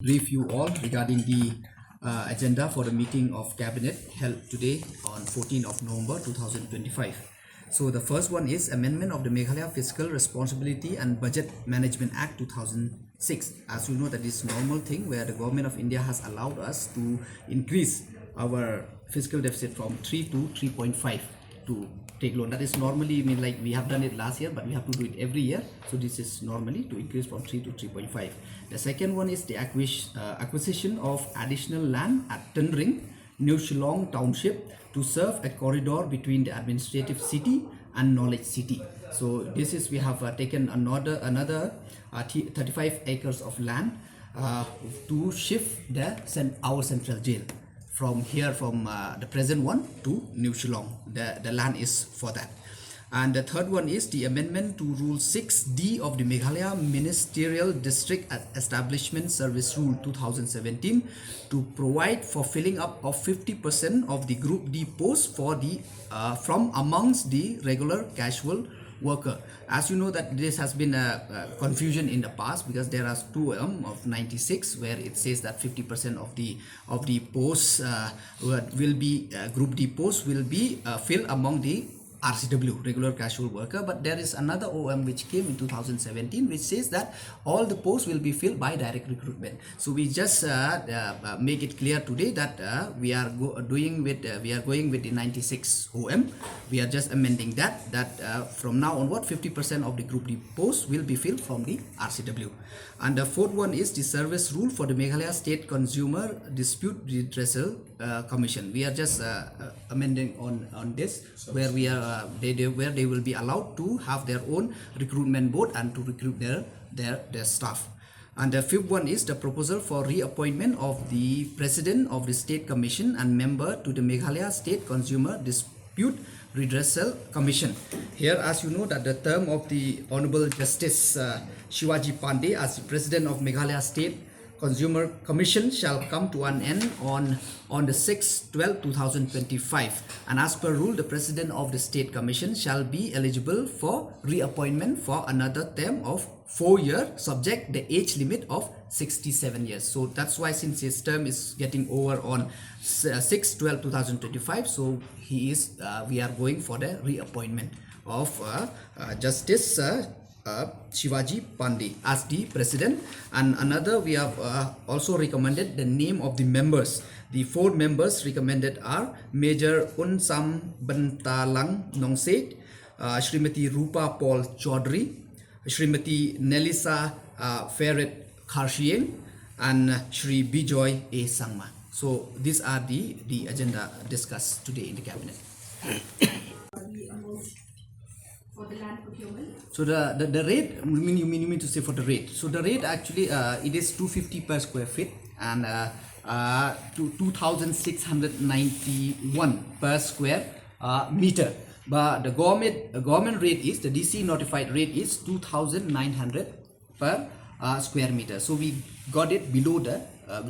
brief you all regarding the agenda for the meeting of cabinet held today on 14th of November 2025. So the first one is amendment of the Meghalaya Fiscal Responsibility and Budget Management Act 2006. As you know, that is normal thing where the government of India has allowed us to increase our fiscal deficit from 3 to 3.5 to take loan. That is normally mean like we have done it last year, but we have to do it every year. So this is normally to increase from 3 to 3.5. The second one is the acquisition of additional land at Tenring, New Shillong Township to serve a corridor between the administrative city and knowledge city. So this is we have taken another 35 acres of land to shift our central jail from here, from the present one to New Shillong. The land is for that. And the third one is the amendment to Rule 6D of the Meghalaya Ministerial District Establishment Service Rule 2017 to provide for filling up of 50% of the Group D posts for the from amongst the regular casual worker. As you know that this has been a confusion in the past, because there are 2 of 96 where it says that 50% of the posts will be Group D posts will be filled among the RCW, regular casual worker. But there is another OM which came in 2017 which says that all the posts will be filled by direct recruitment. So we just make it clear today that we are going with the 96 OM. We are just amending that from now onward 50% of the Group D posts will be filled from the RCW. And the fourth one is the service rule for the Meghalaya State Consumer Dispute Redressal Commission. We are just amending on this, where we are where they will be allowed to have their own recruitment board and to recruit their staff. And the fifth one is the proposal for reappointment of the president of the State Commission and member to the Meghalaya State Consumer Dispute Redressal Commission. Here, as you know, that the term of the Honorable Justice Shivaji Pandey as the President of Meghalaya State Consumer Commission shall come to an end on the 6/12/2025, and as per rule the President of the State Commission shall be eligible for reappointment for another term of 4 years, subject the age limit of 67 years. So that's why, since his term is getting over on 6/12/2025, so he is we are going for the reappointment of Justice Shivaji Pandey as the president. And another, we have also recommended the name of the members. The 4 members recommended are Major Unsam Bentalang Nongset, Shrimati Rupa Paul Chaudhary, Shrimati Nelisa Ferret Kharshieng, and Shri Bijoy A. Sangma. So these are the agenda discussed today in the cabinet. For the land procurement? So the rate, you mean to say for the rate. So the rate actually it is 250 per square feet and to 2,691 per square meter. But the government rate is, the DC notified rate is 2,900 per square meter. So we got it below the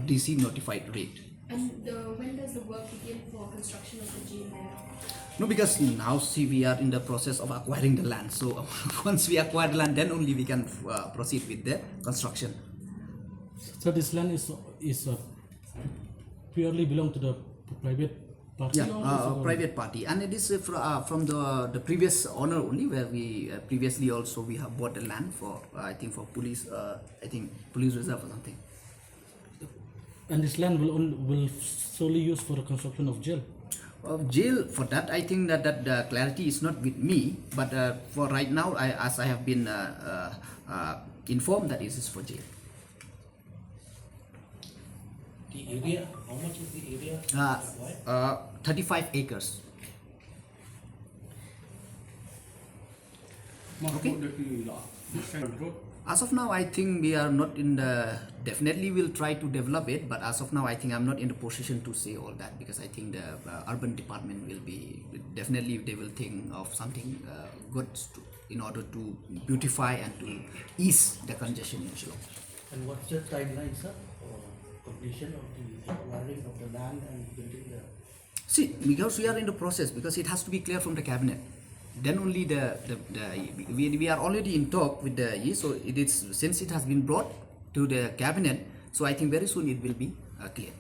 DC notified rate. And when does the work begin for construction of the jail there? No, because now see we are in the process of acquiring the land. So once we acquire the land, then only we can proceed with the construction. So this land is purely belong to the private party? Yeah, private party, and it is from the previous owner only, where we previously also we have bought the land for I think for police police reserve or something. And this land will solely used for the construction of jail? Jail, for that I think that the clarity is not with me, but for right now, as I have been informed, that it is for jail. The area, how much is the area? 35 acres. Okay. As of now, I think we are not in the, definitely we'll try to develop it, but as of now, I think I'm not in the position to say all that, because I think the urban department will be, definitely they will think of something good in order to beautify and to ease the congestion in Shillong. And what's the timeline, sir, for completion of the acquiring of the land and building the... See, because we are in the process, because it has to be clear from the cabinet. Then only we are already in talk with the so it is, since it has been brought to the cabinet, So I think very soon it will be clear.